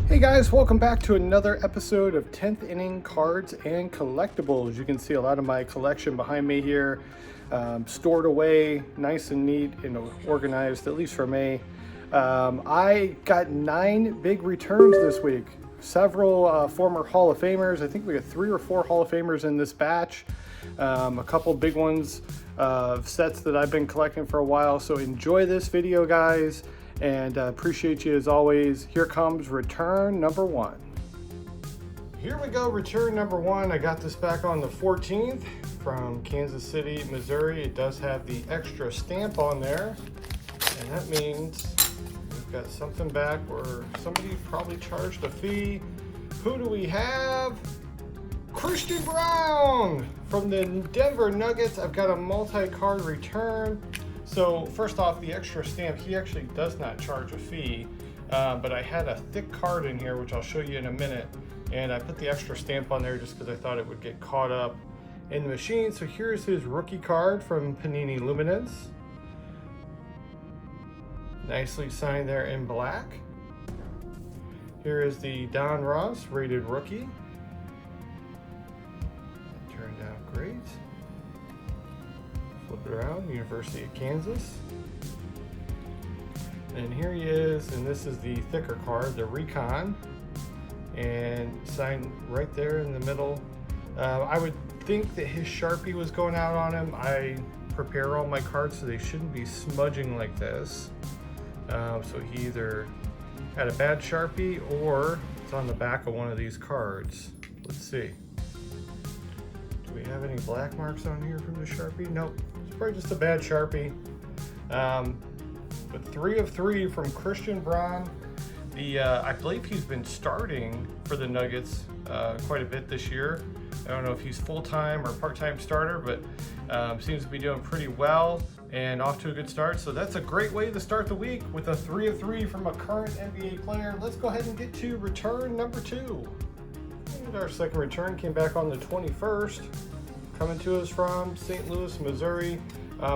Hey guys, welcome back to another episode of 10th Inning Cards and Collectibles. You can see a lot of my collection behind me here, stored away, nice and neat and organized, at least for me. I got 9 big returns this week. Several former Hall of Famers. I think we got 3 or 4 Hall of Famers in this batch. A couple big ones of sets that I've been collecting for a while. So enjoy this video, guys. And appreciate you as always. Here comes return number 1. Here we go, return number 1. I got this back on the 14th from Kansas City, Missouri. It does have the extra stamp on there. And that means we've got something back where somebody probably charged a fee. Who do we have? Corie Blount from the Denver Nuggets. I've got a multi-card return. So first off, the extra stamp, he actually does not charge a fee, but I had a thick card in here, which I'll show you in a minute, and I put the extra stamp on there just because I thought it would get caught up in the machine. So here's his rookie card from Panini Luminance. Nicely signed there in black. Here is the Don Ross rated rookie. That turned out great. Flip it around, University of Kansas. And here he is, and this is the thicker card, the Recon, and signed right there in the middle. I would think that his Sharpie was going out on him. I prepare all my cards so they shouldn't be smudging like this. So he either had a bad Sharpie or it's on the back of one of these cards. Let's see. Do we have any black marks on here from the Sharpie? Nope. Probably just a bad Sharpie. But 3 of 3 from Corie Blount. I believe he's been starting for the Nuggets quite a bit this year. I don't know if he's full-time or part-time starter, but seems to be doing pretty well and off to a good start. So that's a great way to start the week with a 3 of 3 from a current NBA player. Let's go ahead and get to return number 2. And our second return came back on the 21st. Coming to us from St. Louis, Missouri.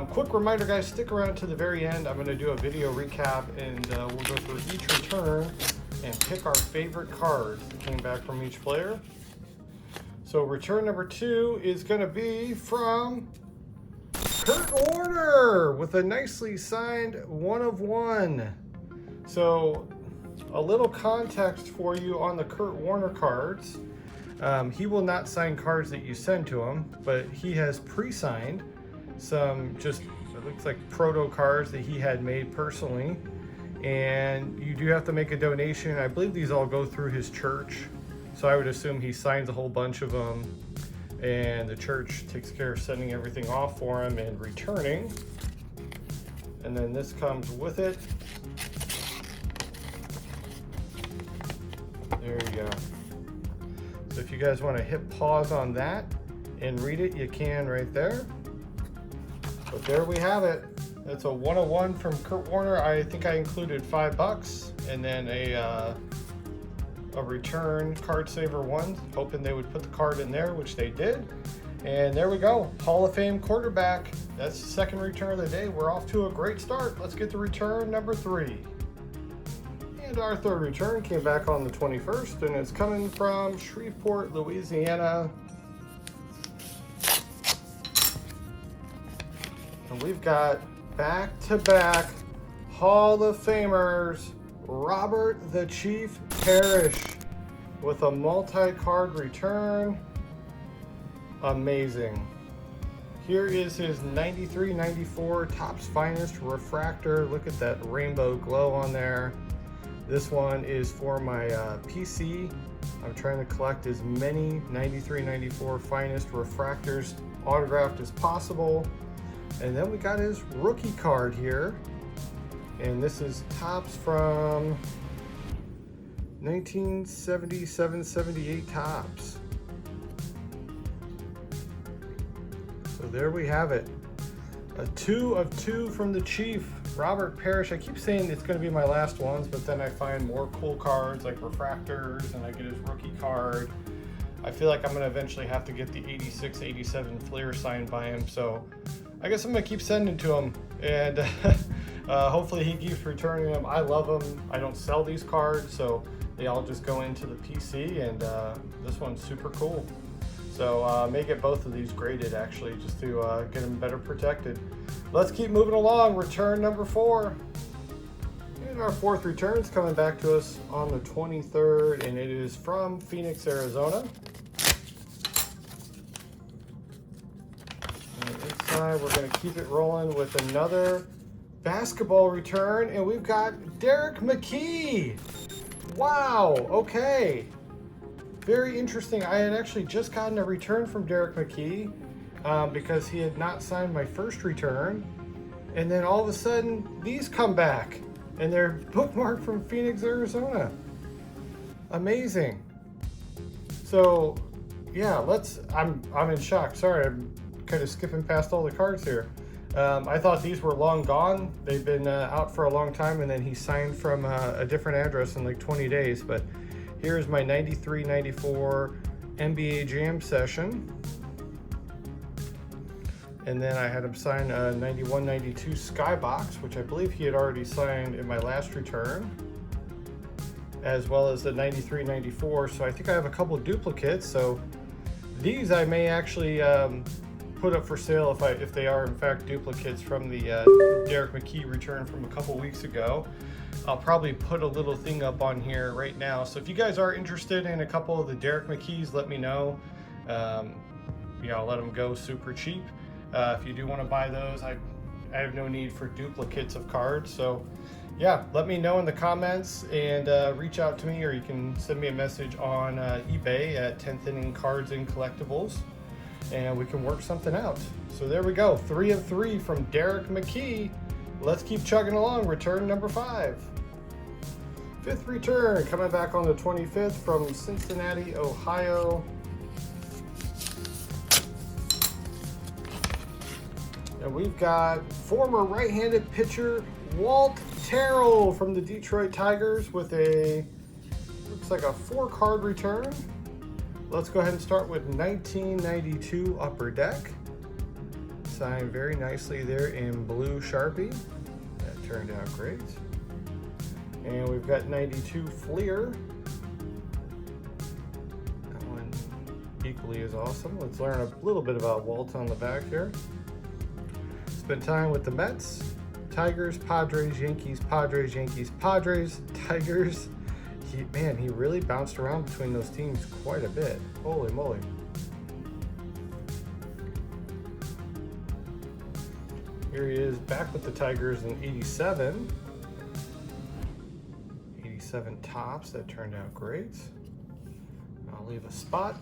Quick reminder, guys, stick around to the very end. I'm going to do a video recap, and we'll go through each return and pick our favorite cards that came back from each player. So return number 2 is going to be from Kurt Warner with a nicely signed 1 of 1. So a little context for you on the Kurt Warner cards. He will not sign cards that you send to him, but he has pre-signed some just, it looks like proto cards that he had made personally. And you do have to make a donation. I believe these all go through his church. So I would assume he signs a whole bunch of them and the church takes care of sending everything off for him and returning. And then this comes with it. There you go. So if you guys want to hit pause on that and read it, you can right there. But there we have it. That's a 1 of 1 from Kurt Warner. I think I included $5 and then a return card saver 1, hoping they would put the card in there, which they did. And there we go, Hall of Fame quarterback. That's the second return of the day. We're off to a great start. Let's get to return number 3. And our third return came back on the 21st, and it's coming from Shreveport, Louisiana. And we've got back-to-back Hall of Famers, Robert the Chief Parish with a multi-card return. Amazing. Here is his 93-94 Topps Finest refractor. Look at that rainbow glow on there. This one is for my PC. I'm trying to collect as many 93-94 Finest refractors autographed as possible. And then we got his rookie card here. And this is Topps from 1977-78 Topps. So there we have it. A 2 of 2 from the Chief, Robert Parish. I keep saying it's going to be my last ones, but then I find more cool cards like refractors, and I get his rookie card. I feel like I'm going to eventually have to get the 86-87 Flair signed by him, so I guess I'm going to keep sending to him. And Hopefully he keeps returning them. I love them. I don't sell these cards, so they all just go into the PC, and this one's super cool. So may get both of these graded actually, just to get them better protected. Let's keep moving along. Return number 4. And our 4th return's coming back to us on the 23rd, and it is from Phoenix, Arizona. And inside, we're going to keep it rolling with another basketball return, and we've got Derrick McKey. Wow, okay. Very interesting. I had actually just gotten a return from Derrick McKey because he had not signed my first return. And then all of a sudden, these come back. And they're bookmarked from Phoenix, Arizona. Amazing. So, yeah, I'm in shock. Sorry, I'm kind of skipping past all the cards here. I thought these were long gone. They've been out for a long time, and then he signed from a different address in like 20 days. But here's my 93-94 NBA Jam session. And then I had him sign a 91-92 Skybox, which I believe he had already signed in my last return, as well as the 93-94. So I think I have a couple of duplicates. So these I may actually put up for sale if they are in fact duplicates from the Derrick McKey return from a couple weeks ago. I'll probably put a little thing up on here right now. So if you guys are interested in a couple of the Derrick McKeys, let me know. I'll let them go super cheap. If you do want to buy those, I have no need for duplicates of cards. So yeah, let me know in the comments, and reach out to me, or you can send me a message on eBay at 10th Inning Cards and Collectibles, and we can work something out. So there we go, 3 of 3 from Derrick McKey. Let's keep chugging along. Return number 5. 5th return coming back on the 25th from Cincinnati, Ohio. And we've got former right-handed pitcher Walt Terrell from the Detroit Tigers with looks like a 4-card return. Let's go ahead and start with 1992 Upper Deck. Signed very nicely there in blue Sharpie. That turned out great. And we've got 92 Fleer. That one equally as awesome. Let's learn a little bit about Walt on the back here. Spent time with the Mets, Tigers, Padres, Yankees, Padres, Yankees, Padres, Tigers. He really bounced around between those teams quite a bit. Holy moly. Here he is back with the Tigers in 87. 87 tops, that turned out great. I'll leave a spot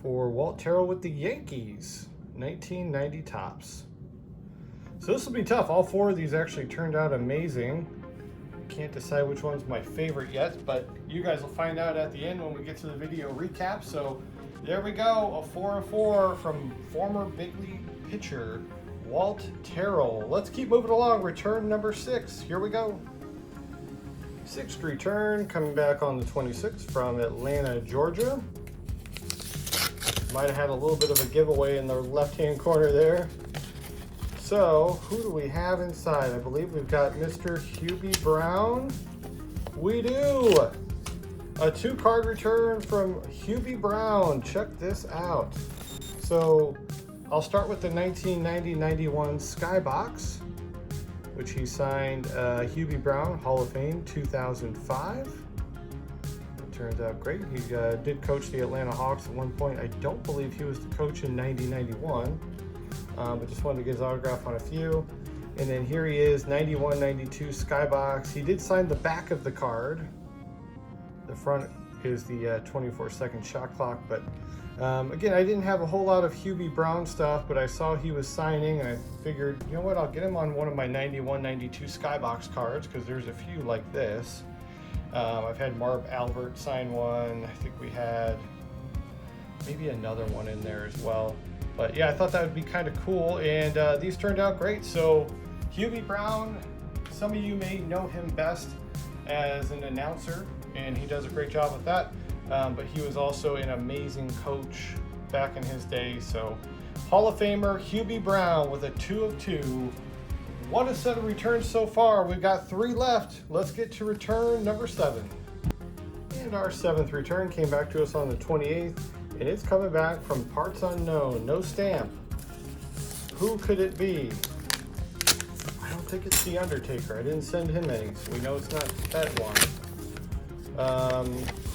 for Walt Terrell with the Yankees, 1990 tops. So this will be tough. All 4 of these actually turned out amazing. Can't decide which one's my favorite yet, but you guys will find out at the end when we get to the video recap. So there we go, a 4 of 4 from former big league pitcher Walt Terrell. Let's keep moving along. Return number 6. Here we go. 6th return coming back on the 26th from Atlanta, Georgia. Might have had a little bit of a giveaway in the left-hand corner there. So, who do we have inside? I believe we've got Mr. Hubie Brown. We do! A 2-card return from Hubie Brown. Check this out. So, I'll start with the 1990-91 Skybox, which he signed Hubie Brown, Hall of Fame, 2005. It turns out great. He did coach the Atlanta Hawks at one point. I don't believe he was the coach in 90-91. But just wanted to get his autograph on a few. And then here he is, 91-92 Skybox. He did sign the back of the card. The front is the 24-second shot clock. But again, I didn't have a whole lot of Hubie Brown stuff, but I saw he was signing, and I figured, you know what, I'll get him on one of my 91-92 Skybox cards, because there's a few like this. I've had Marv Albert sign one. I think we had maybe another one in there as well. But yeah, I thought that would be kind of cool, and these turned out great. So Hubie Brown, some of you may know him best as an announcer, and he does a great job with that. But he was also an amazing coach back in his day. So Hall of Famer Hubie Brown with a 2 of 2 What a set of returns so far. We've got 3 left. Let's get to return number 7. And our 7th return came back to us on the 28th, and it's coming back from parts unknown. No stamp. Who could it be? I don't think it's The Undertaker. I didn't send him any, so we know it's not that one.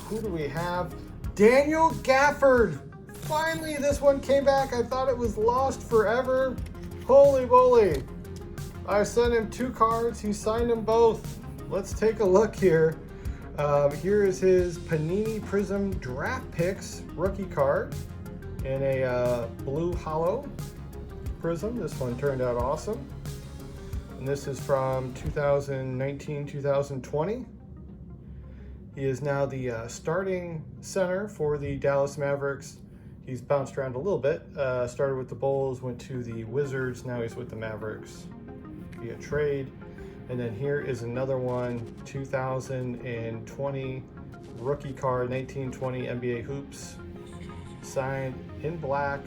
Who do we have? Daniel Gafford. Finally, this one came back. I thought it was lost forever. Holy moly. I sent him 2 cards. He signed them both. Let's take a look here. Here is his Panini Prism Draft Picks rookie card in a blue hollow prism. This one turned out awesome. And this is from 2019-2020. He is now the starting center for the Dallas Mavericks. He's bounced around a little bit. Started with the Bulls, went to the Wizards, now he's with the Mavericks via trade. And then here is another one, 2020 rookie card, 1920 NBA Hoops, signed in black.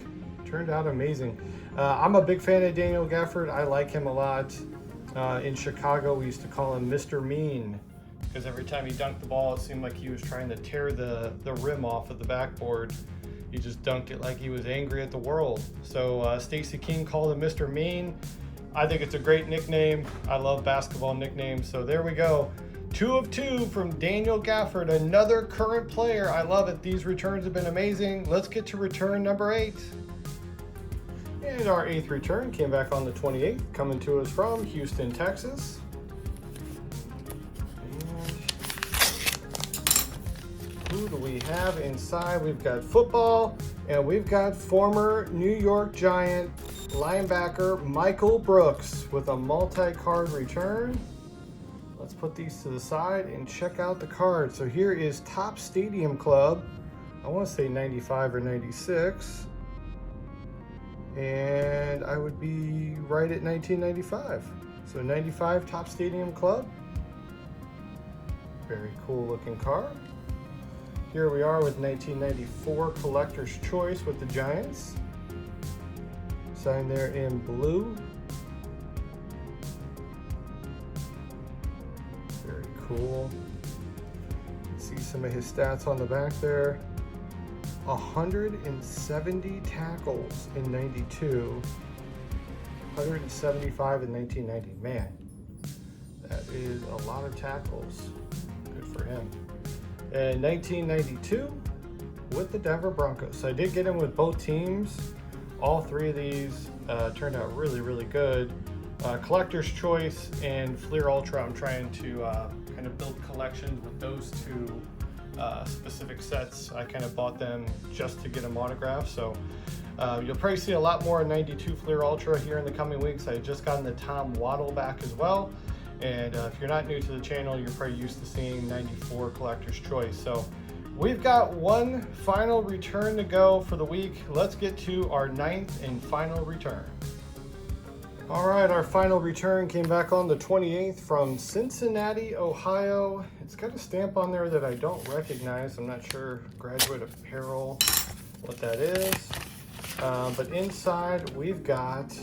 Turned out amazing. I'm a big fan of Daniel Gafford. I like him a lot. In Chicago, we used to call him Mr. Mean, because every time he dunked the ball, it seemed like he was trying to tear the rim off of the backboard. He just dunked it like he was angry at the world. So Stacey King called him Mr. Mean. I think it's a great nickname. I love basketball nicknames. So there we go. 2 of 2 from Daniel Gafford, another current player. I love it. These returns have been amazing. Let's get to return number 8. And our 8th return came back on the 28th, coming to us from Houston, Texas. Who do we have inside? We've got football, and we've got former New York Giant linebacker Michael Brooks with a multi-card return. Let's put these to the side and check out the card. So here is Top Stadium Club. I want to say 95 or 96. And I would be right at 1995. So 95 Top Stadium Club. Very cool looking card. Here we are with 1994 Collector's Choice with the Giants. Signed there in blue. Very cool. You can see some of his stats on the back there. 170 tackles in 92. 175 in 1990. Man, that is a lot of tackles. Good for him. And 1992 with the Denver Broncos. So I did get him with both teams. All 3 of these turned out really, really good. Collector's Choice and Fleer Ultra. I'm trying to kind of build collections with those 2 specific sets. I kind of bought them just to get them autographed. So you'll probably see a lot more in 92 Fleer Ultra here in the coming weeks. I just gotten the Tom Waddle back as well. And if you're not new to the channel, you're probably used to seeing 94 Collector's Choice. So we've got one final return to go for the week. Let's get to our 9th and final return. All right, our final return came back on the 28th from Cincinnati, Ohio. It's got a stamp on there that I don't recognize. I'm not sure, Graduate Apparel, what that is. But inside we've got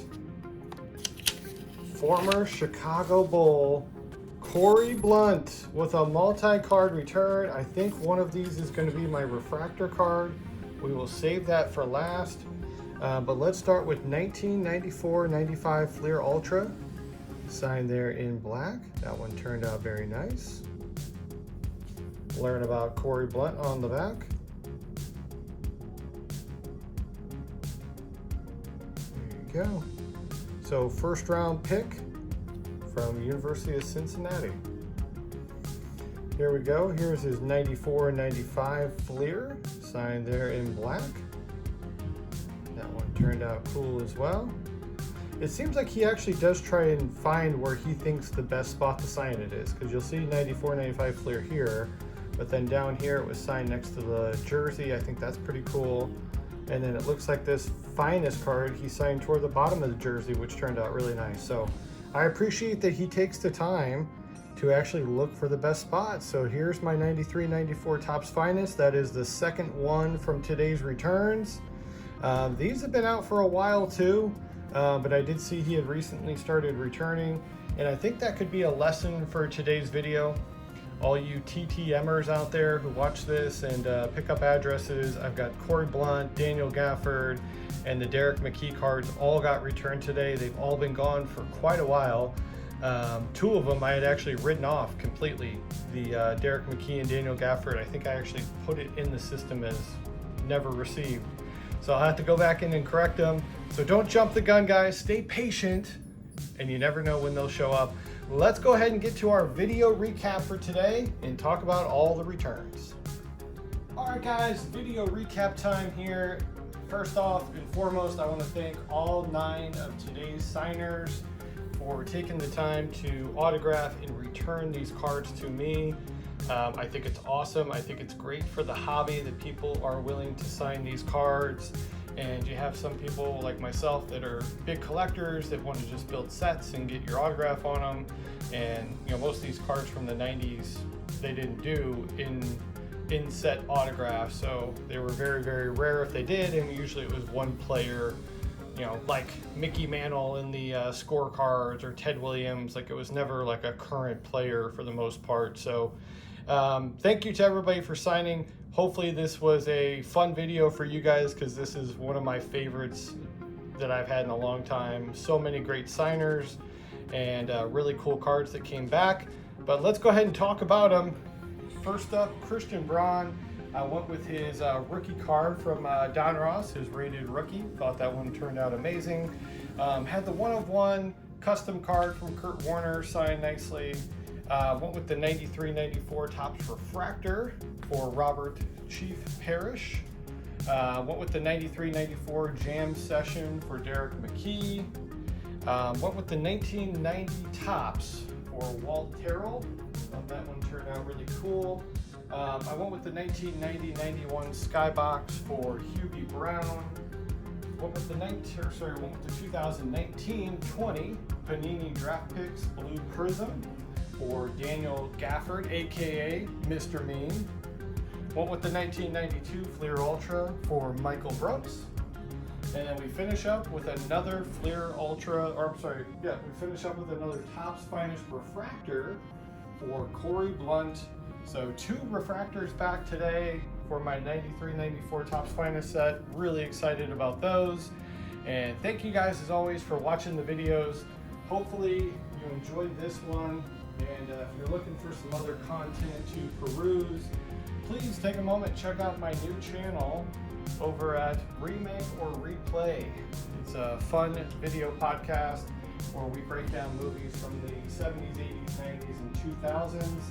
former Chicago Bull Corie Blount with a multi-card return. I think one of these is going to be my refractor card. We will save that for last. But let's start with 1994-95 Fleer Ultra. Signed there in black. That one turned out very nice. Learn about Corie Blount on the back. There you go. So first round pick from University of Cincinnati. Here we go. Here's his 94-95 Fleer, signed there in black. That one turned out cool as well. It seems like he actually does try and find where he thinks the best spot to sign it is, because you'll see 94-95 Fleer here, but then down here it was signed next to the jersey. I think that's pretty cool. And then it looks like this Finest card he signed toward the bottom of the jersey, which turned out really nice. So I appreciate that he takes the time to actually look for the best spot. So here's my 93-94 Topps Finest. That is the second one from today's returns. These have been out for a while too. but I did see he had recently started returning, and I think that could be a lesson for today's video. All you TTMers out there who watch this and pick up addresses, I've got Corie Blount, Daniel Gafford, and the Derrick McKey cards all got returned today. They've all been gone for quite a while. Two of them I had actually written off completely. The Derrick McKey and Daniel Gafford, I think I actually put it in the system as never received. So I'll have to go back in and correct them. So don't jump the gun, guys. Stay patient, and you never know when they'll show up. Let's go ahead and get to our video recap for today and talk about all the returns. All right, guys, video recap time here. First off and foremost, I want to thank all 9 of today's signers for taking the time to autograph and return these cards to me. I think it's awesome. I think it's great for the hobby that people are willing to sign these cards. And you have some people like myself that are big collectors that want to just build sets and get your autograph on them. And you know, most of these cards from the 90s, they didn't do in set autographs, so they were very, very rare if they did, and usually it was one player, you know, like Mickey Mantle in the scorecards, or Ted Williams. Like, it was never like a current player for the most part. So thank you to everybody for signing. Hopefully this was a fun video for you guys, because this is one of my favorites that I've had in a long time. So many great signers and really cool cards that came back. But let's go ahead and talk about them. First up, Christian Braun. I went with his rookie card from Don Ross, his rated rookie. Thought that one turned out amazing. Had the 1/1 custom card from Kurt Warner, signed nicely. Went with the 93-94 Topps Refractor for Robert Chief Parish. Went with the 93-94 Jam Session for Derrick McKey. Went with the 1990 Topps for Walt Terrell. Thought that one turned out really cool. I went with the 1990-91 Skybox for Hubie Brown. Went with the 2019-20 Panini Draft Picks Blue Prism for Daniel Gafford, aka Mr. Mean. Went with the 1992 Fleer Ultra for Michael Brooks. And then we finish up with another Fleer Ultra, we finish up with another Topps Finest Refractor for Corie Blount. So 2 refractors back today for my 93-94 Topps Finest set. Really excited about those. And thank you guys as always for watching the videos. Hopefully you enjoyed this one. And if you're looking for some other content to peruse, please take a moment, check out my new channel over at Remake or Replay. It's a fun video podcast where we break down movies from the 70s, 80s, 90s, and 2000s.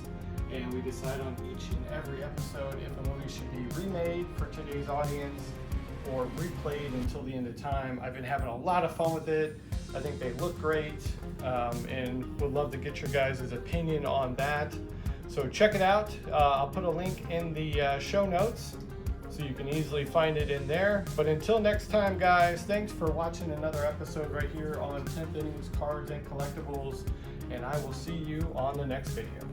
And we decide on each and every episode if a movie should be remade for today's audience or replayed until the end of time. I've been having a lot of fun with it. I think they look great, and would love to get your guys' opinion on that. So check it out. I'll put a link in the show notes so you can easily find it in there. But until next time, guys, thanks for watching another episode right here on 10th Innings Cards and Collectibles, and I will see you on the next video.